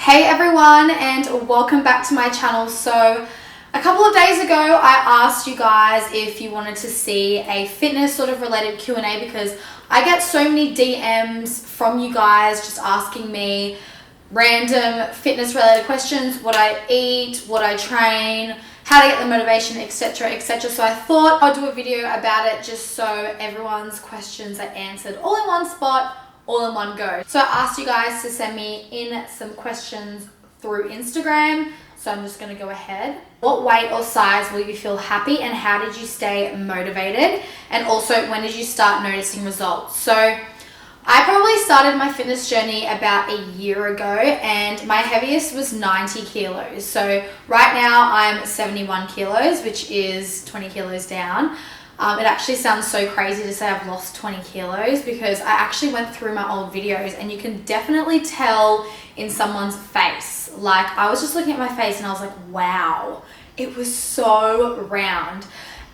Hey everyone, and welcome back to my channel. So a couple of days ago I asked you guys if you wanted to see a fitness sort of related Q&A because I get so many DMs from you guys just asking me random fitness related questions, what I eat, what I train, how to get the motivation, etc, etc. So I thought I'd do a video about it just so everyone's questions are answered all in one spot, all in one go. So I asked you guys to send me in some questions through Instagram. So I'm just gonna go ahead. What weight or size will you feel happy, and how did you stay motivated? And also, when did you start noticing results? So I probably started my fitness journey about a year ago, and my heaviest was 90 kilos. So right now I'm 71 kilos, which is 20 kilos down. It actually sounds so crazy to say I've lost 20 kilos because I actually went through my old videos and you can definitely tell in someone's face. Like, I was just looking at my face and I was like, wow, it was so round.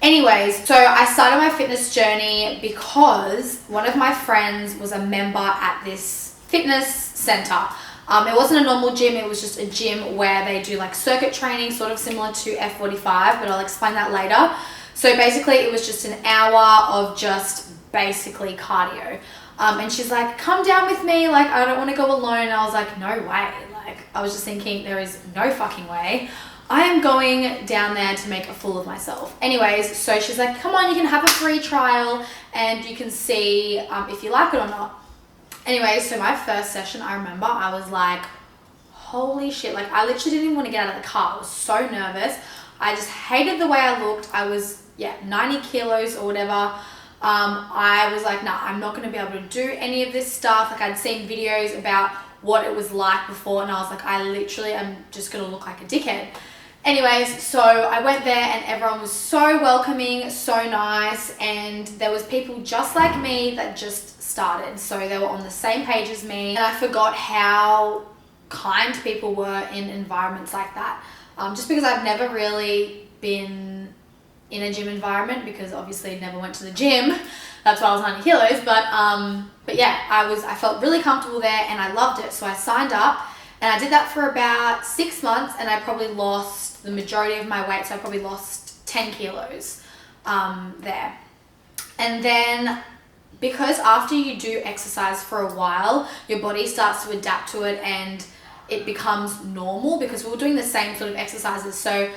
Anyways, so I started my fitness journey because one of my friends was a member at this fitness center. It wasn't a normal gym, it was just a gym where they do like circuit training, sort of similar to F45, but I'll explain that later. So basically it was just an hour of just basically cardio. And she's like, come down with me, like I don't want to go alone. And I was like, no way. Like, I was just thinking, there is no fucking way I am going down there to make a fool of myself. Anyways, so she's like, come on, you can have a free trial and you can see if you like it or not. Anyways, so my first session, I remember I was like, holy shit. Like, I literally didn't even want to get out of the car. I was so nervous. I just hated the way I looked. I was, 90 kilos or whatever. I was like, nah, I'm not going to be able to do any of this stuff. Like, I'd seen videos about what it was like before and I was like, I literally am just going to look like a dickhead. Anyways, so I went there and everyone was so welcoming, so nice, and there was people just like me that just started. So they were on the same page as me, and I forgot how kind people were in environments like that. Just because I've never really been in a gym environment, because obviously I never went to the gym. That's why I was 90 kilos. But yeah, I felt really comfortable there and I loved it. So I signed up and I did that for about 6 months and I probably lost the majority of my weight. So I probably lost 10 kilos there. And then because after you do exercise for a while, your body starts to adapt to it and it becomes normal, because we were doing the same sort of exercises. So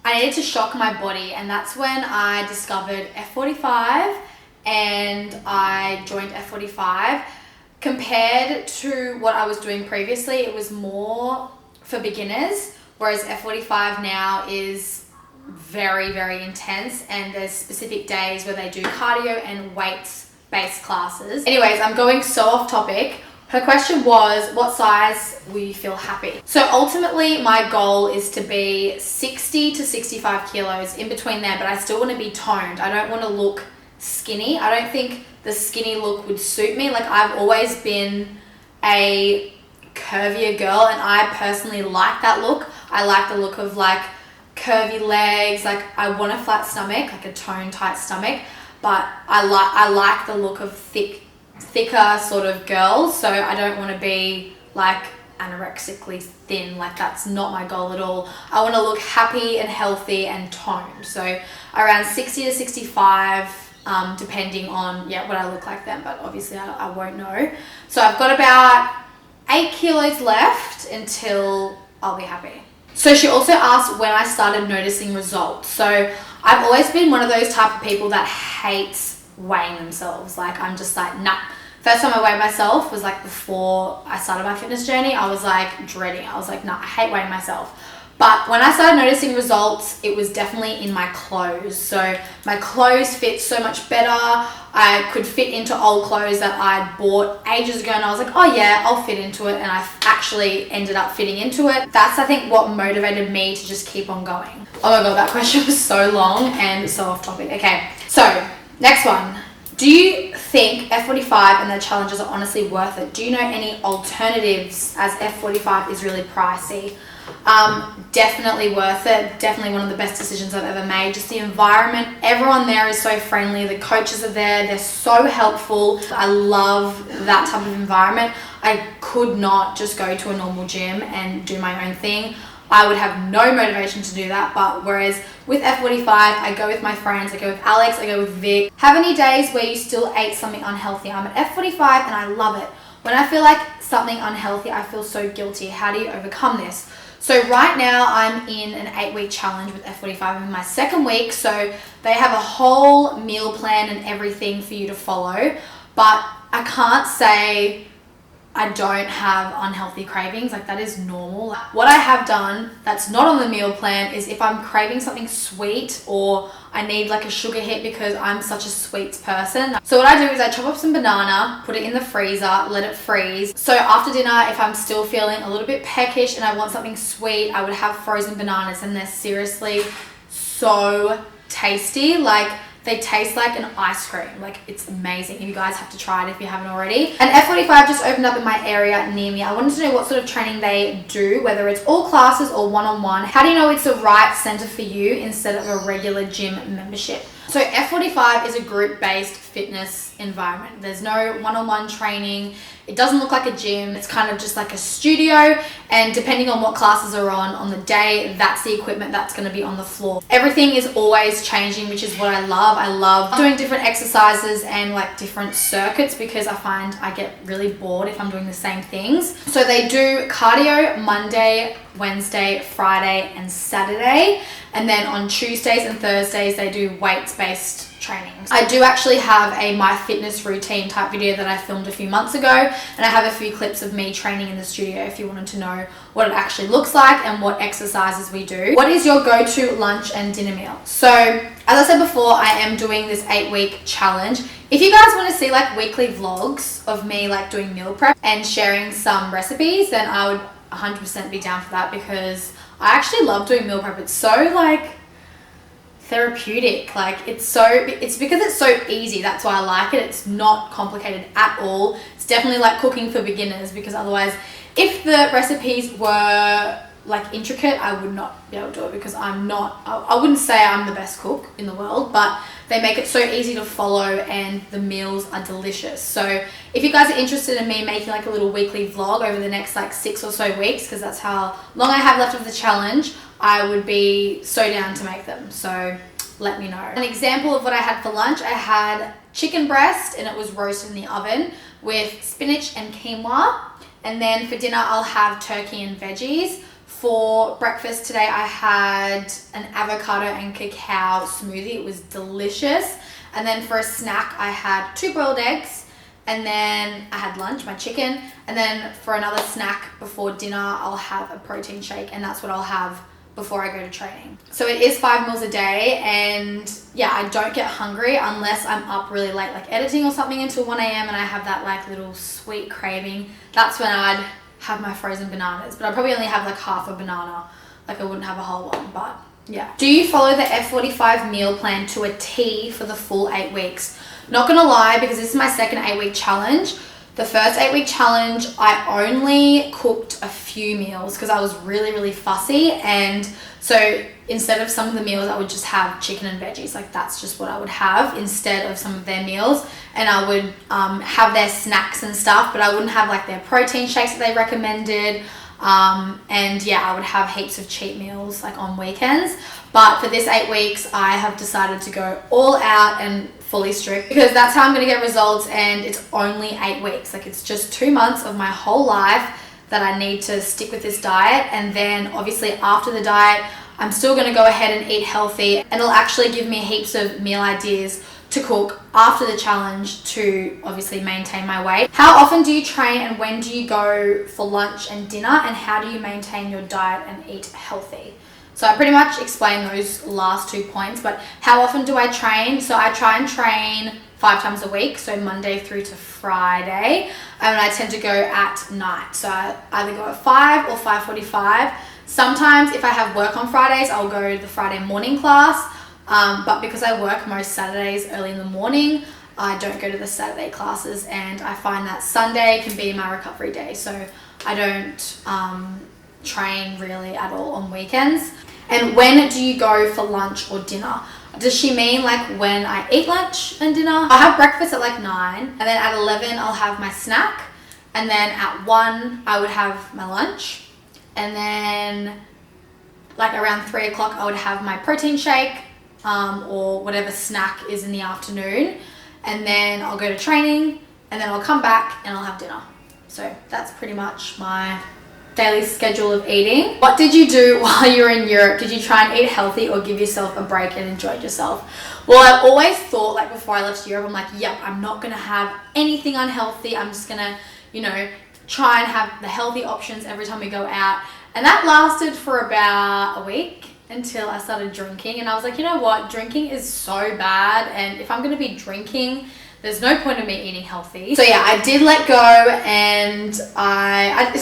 I needed to shock my body, and that's when I discovered F45 and I joined F45. Compared to what I was doing previously, it was more for beginners, whereas F45 now is very, very intense, and there's specific days where they do cardio and weights-based classes. Anyways, I'm going so off topic. Her question was, what size will you feel happy? So ultimately, my goal is to be 60 to 65 kilos, in between there, but I still want to be toned. I don't want to look skinny. I don't think the skinny look would suit me. Like, I've always been a curvier girl, and I personally like that look. I like the look of like curvy legs. Like, I want a flat stomach, like a toned tight stomach, but I like the look of thicker sort of girls. So I don't want to be like anorexically thin. Like, that's not my goal at all. I want to look happy and healthy and toned. So around 60 to 65, depending on what I look like then, but obviously I won't know. So I've got about 8 kilos left until I'll be happy. So she also asked when I started noticing results. So I've always been one of those type of people that hates weighing themselves. Like, I'm just like, nah. First time I weighed myself was like before I started my fitness journey. I was like dreading. I was like, nah, I hate weighing myself. But when I started noticing results, it was definitely in my clothes. So my clothes fit so much better. I could fit into old clothes that I'd bought ages ago, and I was like, oh yeah, I'll fit into it. And I actually ended up fitting into it. That's, I think, what motivated me to just keep on going. Oh my God, that question was so long and so off topic. Okay, so next one. Do you think F45 and the challenges are honestly worth it? Do you know any alternatives, as F45 is really pricey? Definitely worth it. Definitely one of the best decisions I've ever made. Just the environment, everyone there is so friendly. The coaches are there, they're so helpful. I love that type of environment. I could not just go to a normal gym and do my own thing. I would have no motivation to do that. But whereas with F45, I go with my friends, I go with Alex, I go with Vic. Have any days where you still ate something unhealthy? I'm at F45 and I love it. When I feel like something unhealthy, I feel so guilty. How do you overcome this? So right now I'm in an 8-week challenge with F45. I'm in my 2nd week. So they have a whole meal plan and everything for you to follow. But I can't say I don't have unhealthy cravings. Like, that is normal. What I have done that's not on the meal plan is if I'm craving something sweet or I need like a sugar hit because I'm such a sweets person. So what I do is I chop up some banana, put it in the freezer, let it freeze. So after dinner, if I'm still feeling a little bit peckish and I want something sweet, I would have frozen bananas, and they're seriously so tasty. Like, they taste like an ice cream. Like, it's amazing. You guys have to try it if you haven't already. And F45 just opened up in my area near me. I wanted to know what sort of training they do, whether it's all classes or one-on-one. How do you know it's the right center for you instead of a regular gym membership? So F45 is a group-based fitness environment. There's no one-on-one training. It doesn't look like a gym. It's kind of just like a studio, and depending on what classes are on the day, that's the equipment that's going to be on the floor. Everything is always changing, which is what I love. I love doing different exercises and like different circuits because I find I get really bored if I'm doing the same things. So they do cardio Monday, Wednesday, Friday, and Saturday. And then on Tuesdays and Thursdays, they do weights-based trainings. I do actually have a My Fitness routine type video that I filmed a few months ago, and I have a few clips of me training in the studio if you wanted to know what it actually looks like and what exercises we do. What is your go-to lunch and dinner meal? So, as I said before, I am doing this 8-week challenge. If you guys want to see like weekly vlogs of me like doing meal prep and sharing some recipes, then I would 100% be down for that, because I actually love doing meal prep. It's so like therapeutic. Like, it's because it's so easy. That's why I like it. It's not complicated at all. It's definitely like cooking for beginners, because otherwise, if the recipes were like intricate, I would not be able to do it, because I wouldn't say I'm the best cook in the world, but they make it so easy to follow and the meals are delicious. So if you guys are interested in me making like a little weekly vlog over the next like 6 or so weeks, because that's how long I have left of the challenge, I would be so down to make them. So let me know. An example of what I had for lunch, I had chicken breast and it was roasted in the oven with spinach and quinoa. And then for dinner, I'll have turkey and veggies. For breakfast today, I had an avocado and cacao smoothie. It was delicious. And then for a snack, I had 2 boiled eggs. And then I had lunch, my chicken. And then for another snack before dinner, I'll have a protein shake. And that's what I'll have before I go to training. So it is 5 meals a day, and yeah, I don't get hungry unless I'm up really late, like editing or something until 1 a.m. and I have that like little sweet craving. That's when I'd have my frozen bananas, but I probably only have like half a banana. Like, I wouldn't have a whole one, but yeah. Do you follow the F45 meal plan to a T for the full 8 weeks? Not gonna lie, because this is my second 8-week challenge. The first 8-week challenge, I only cooked a few meals because I was really fussy. And so instead of some of the meals, I would just have chicken and veggies. Like, that's just what I would have instead of some of their meals. And I would have their snacks and stuff, but I wouldn't have like their protein shakes that they recommended. And yeah, I would have heaps of cheat meals like on weekends. But for this 8 weeks, I have decided to go all out and fully strict, because that's how I'm going to get results, and it's only 8 weeks. Like, it's just 2 months of my whole life that I need to stick with this diet. And then obviously after the diet, I'm still going to go ahead and eat healthy, and it'll actually give me heaps of meal ideas to cook after the challenge to obviously maintain my weight. How often do you train, and when do you go for lunch and dinner, and how do you maintain your diet and eat healthy? So I pretty much explained those last 2 points, but how often do I train? So I try and train 5 times a week, so Monday through to Friday, and I tend to go at night. So I either go at 5 or 5:45. Sometimes if I have work on Fridays, I'll go to the Friday morning class, but because I work most Saturdays early in the morning, I don't go to the Saturday classes, and I find that Sunday can be my recovery day, so I don't train really at all on weekends. And when do you go for lunch or dinner? Does she mean like when I eat lunch and dinner? I have breakfast at like 9, and then at 11 I'll have my snack, and then at 1 I would have my lunch, and then like around 3 o'clock I would have my protein shake or whatever snack is in the afternoon, and then I'll go to training, and then I'll come back and I'll have dinner. So that's pretty much my daily schedule of eating. What did you do while you were in Europe? Did you try and eat healthy or give yourself a break and enjoyed yourself? Well, I always thought, like before I left Europe, I'm like, yep, I'm not gonna have anything unhealthy. I'm just gonna, you know, try and have the healthy options every time we go out. And that lasted for about a week until I started drinking. And I was like, you know what? Drinking is so bad. And if I'm gonna be drinking, there's no point in me eating healthy. So yeah, I did let go, and it's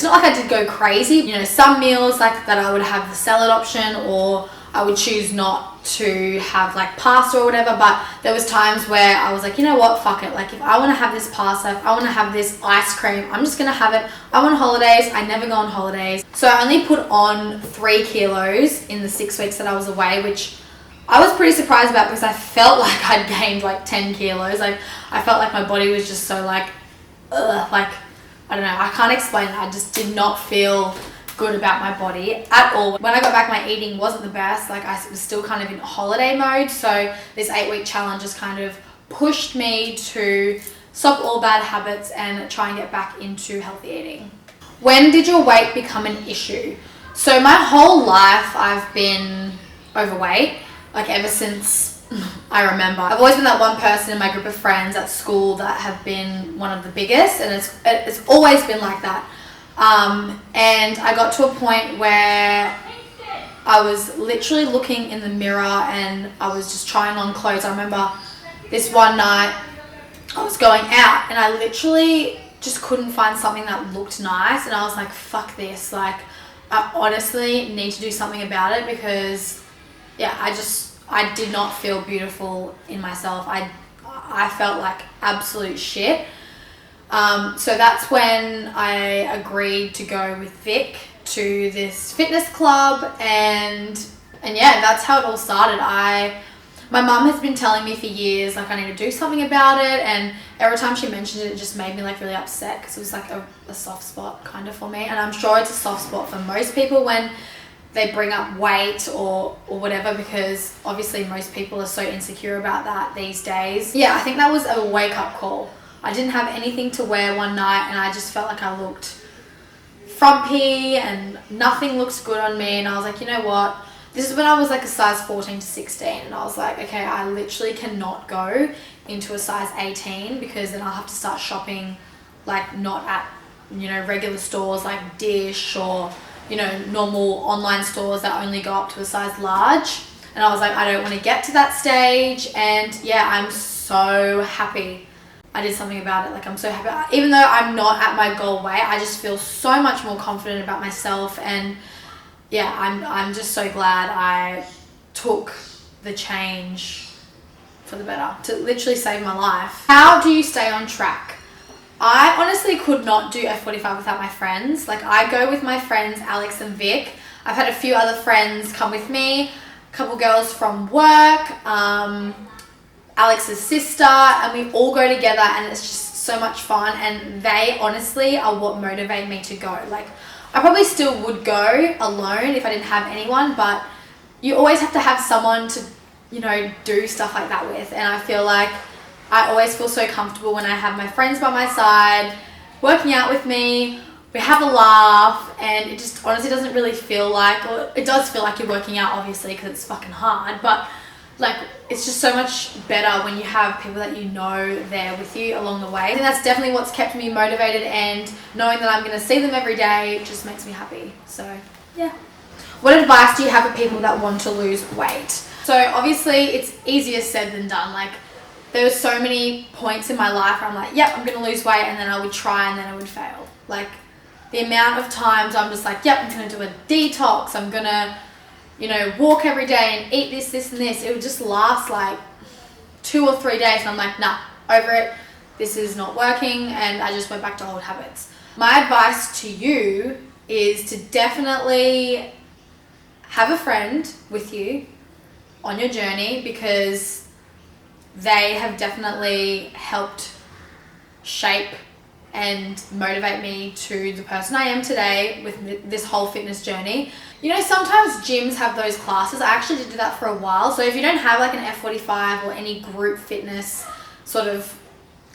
not like I did go crazy. You know, some meals like that I would have the salad option, or I would choose not to have like pasta or whatever, but there was times where I was like, you know what, fuck it. Like if I want to have this pasta, if I want to have this ice cream, I'm just going to have it. I'm on holidays. I never go on holidays. So I only put on 3 kilos in the 6 weeks that I was away, which I was pretty surprised about because I felt like I'd gained like 10 kilos. Like I felt like my body was just so like, ugh, like, I don't know, I can't explain it. I just did not feel good about my body at all. When I got back, my eating wasn't the best. Like I was still kind of in holiday mode. So this 8-week challenge just kind of pushed me to stop all bad habits and try and get back into healthy eating. When did your weight become an issue? So my whole life I've been overweight. Like ever since I remember. I've always been that one person in my group of friends at school that have been one of the biggest, and it's always been like that. And I got to a point where I was literally looking in the mirror and I was just trying on clothes. I remember this one night I was going out and I literally just couldn't find something that looked nice, and I was like, fuck this. Like I honestly need to do something about it because yeah, I did not feel beautiful in myself. I felt like absolute shit. So that's when I agreed to go with Vic to this fitness club, and yeah, that's how it all started. My mum has been telling me for years like I need to do something about it, and every time she mentioned it, it just made me like really upset because it was like a soft spot kind of for me, and I'm sure it's a soft spot for most people when they bring up weight or whatever, because obviously most people are so insecure about that these days. Yeah, I think that was a wake-up call. I didn't have anything to wear one night and I just felt like I looked frumpy and nothing looks good on me, and I was like, you know what, this is when I was like a size 14 to 16, and I was like, okay, I literally cannot go into a size 18 because then I'll have to start shopping like not at, you know, regular stores like Dish or, you know, normal online stores that only go up to a size large. And I was like, I don't want to get to that stage. And yeah, I'm so happy I did something about it. Like I'm so happy. Even though I'm not at my goal weight, I just feel so much more confident about myself. And yeah, I'm just so glad I took the change for the better to literally save my life. How do you stay on track? I honestly could not do F45 without my friends. Like I go with my friends Alex and Vic. I've had a few other friends come with me, a couple girls from work, Alex's sister, and we all go together and it's just so much fun, and they honestly are what motivate me to go. Like I probably still would go alone if I didn't have anyone, but you always have to have someone to, you know, do stuff like that with, and I feel like I always feel so comfortable when I have my friends by my side, working out with me, we have a laugh, and it just honestly doesn't really feel like, or it does feel like you're working out obviously because it's fucking hard, but like it's just so much better when you have people that you know there with you along the way. And that's definitely what's kept me motivated, and knowing that I'm going to see them every day just makes me happy. So yeah. What advice do you have for people that want to lose weight? So obviously it's easier said than done. Like there were so many points in my life where I'm like, yep, I'm going to lose weight, and then I would try and then I would fail. Like the amount of times I'm just like, yep, I'm going to do a detox, I'm going to, you know, walk every day and eat this, this and this. It would just last like 2 or 3 days and I'm like, nah, over it. This is not working, and I just went back to old habits. My advice to you is to definitely have a friend with you on your journey, because they have definitely helped shape and motivate me to the person I am today with this whole fitness journey. You know, sometimes gyms have those classes. I actually did do that for a while. So if you don't have like an F45 or any group fitness sort of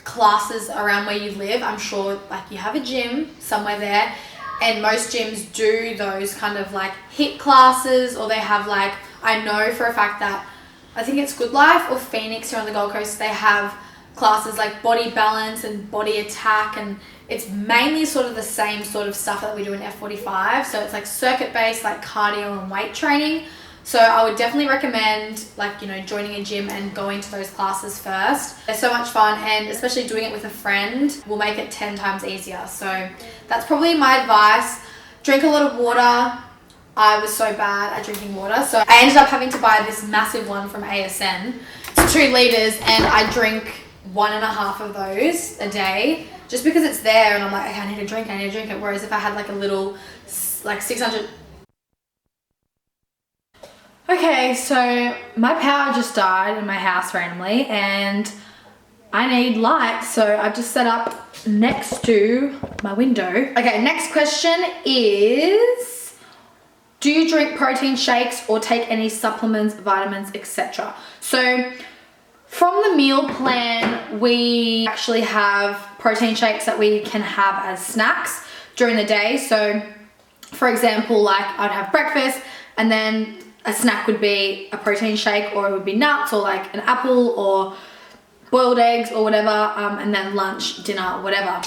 classes around where you live, I'm sure like you have a gym somewhere there, and most gyms do those kind of like HIIT classes, or they have like, I know for a fact that I think it's Good Life or Phoenix here on the Gold Coast, they have classes like body balance and body attack, and it's mainly sort of the same sort of stuff that we do in F45. So it's like circuit based, like cardio and weight training. So I would definitely recommend like, you know, joining a gym and going to those classes first. They're so much fun, and especially doing it with a friend will make it 10 times easier. So that's probably my advice. Drink a lot of water. I was so bad at drinking water, so I ended up having to buy this massive one from ASN. It's 2 liters, and I drink 1.5 of those a day just because it's there, and I'm like, okay, I need to drink it. Whereas if I had like a little, like 600. Okay, so my power just died in my house randomly, and I need light, so I've just set up next to my window. Okay, next question is, do you drink protein shakes or take any supplements, vitamins, etc.? So from the meal plan, we actually have protein shakes that we can have as snacks during the day. So for example, like I'd have breakfast, and then a snack would be a protein shake, or it would be nuts, or like an apple, or boiled eggs, or whatever, and then lunch, dinner, whatever.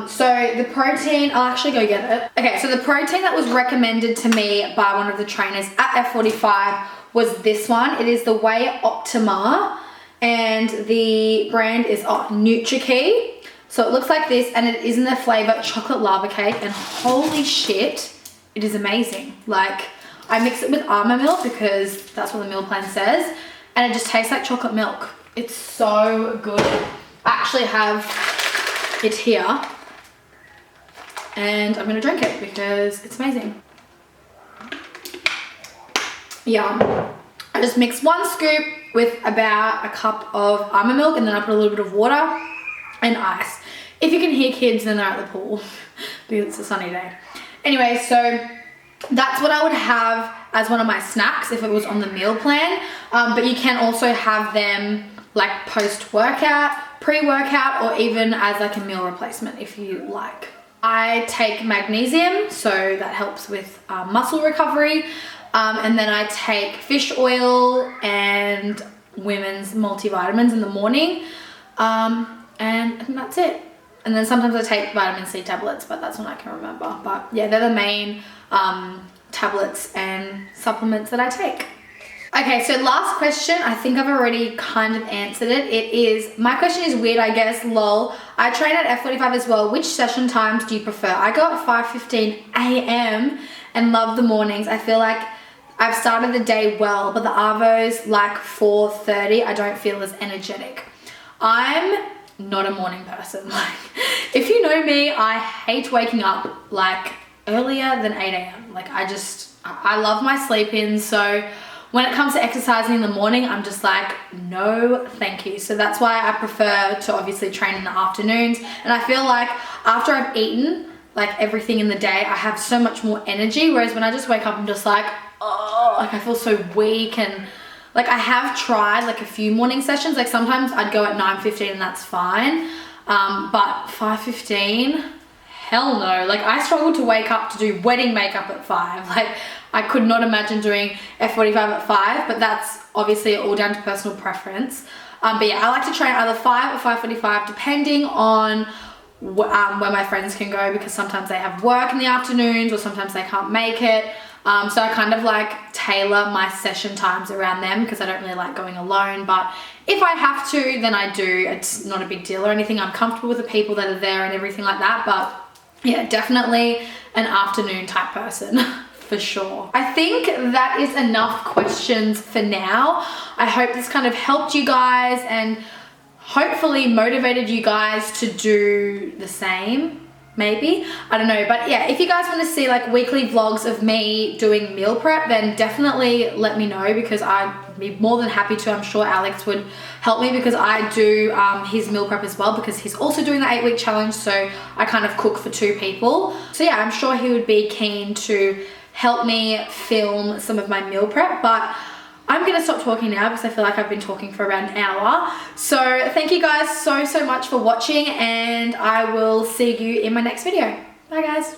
So the protein, I'll actually go get it. Okay, so the protein that was recommended to me by one of the trainers at F45 was this one. It is the Whey Optima, and the brand is NutriKey. So it looks like this, and it is in the flavor chocolate lava cake, and holy shit, it is amazing. Like, I mix it with almond milk because that's what the meal plan says, and it just tastes like chocolate milk. It's so good. I actually have it here, and I'm gonna drink it because it's amazing. Yum. I just mix 1 scoop with about a cup of almond milk, and then I put a little bit of water and ice. If you can hear kids, then they're at the pool because it's a sunny day. Anyway, so that's what I would have as one of my snacks if it was on the meal plan. But you can also have them like post-workout, pre-workout, or even as like a meal replacement if you like. I take magnesium, so that helps with muscle recovery. And then I take fish oil and women's multivitamins in the morning. And I think that's it. And then sometimes I take vitamin C tablets, but that's when I can remember. But yeah, they're the main tablets and supplements that I take. Okay, so last question. I think I've already kind of answered it. My question is weird, I guess, lol. I train at F45 as well. Which session times do you prefer? I go at 5:15 a.m. and love the mornings. I feel like I've started the day well, but the Arvos, like 4:30, I don't feel as energetic. I'm not a morning person. Like, if you know me, I hate waking up like earlier than 8 a.m. Like, I love my sleep-ins, so when it comes to exercising in the morning, I'm just like, no, thank you. So that's why I prefer to obviously train in the afternoons. And I feel like after I've eaten like everything in the day, I have so much more energy. Whereas when I just wake up, I'm just like, oh, like I feel so weak. And like I have tried like a few morning sessions. Like sometimes I'd go at 9:15 and that's fine. But 5:15, hell no. Like I struggle to wake up to do wedding makeup at 5. Like I could not imagine doing F45 at 5, but that's obviously all down to personal preference. But yeah, I like to train either 5 or 5:45 depending on where my friends can go, because sometimes they have work in the afternoons or sometimes they can't make it. So I kind of like tailor my session times around them because I don't really like going alone. But if I have to, then I do. It's not a big deal or anything. I'm comfortable with the people that are there and everything like that. But yeah, definitely an afternoon type person. For sure. I think that is enough questions for now. I hope this kind of helped you guys and hopefully motivated you guys to do the same. maybe, I don't know. But yeah, if you guys want to see like weekly vlogs of me doing meal prep, then definitely let me know, because I'd be more than happy to. I'm sure Alex would help me, because I do his meal prep as well, because he's also doing the 8-week challenge, so I kind of cook for 2 people. So yeah, I'm sure he would be keen to help me film some of my meal prep. But I'm gonna stop talking now, because I feel like I've been talking for around an hour. So thank you guys so much for watching, and I will see you in my next video. Bye guys.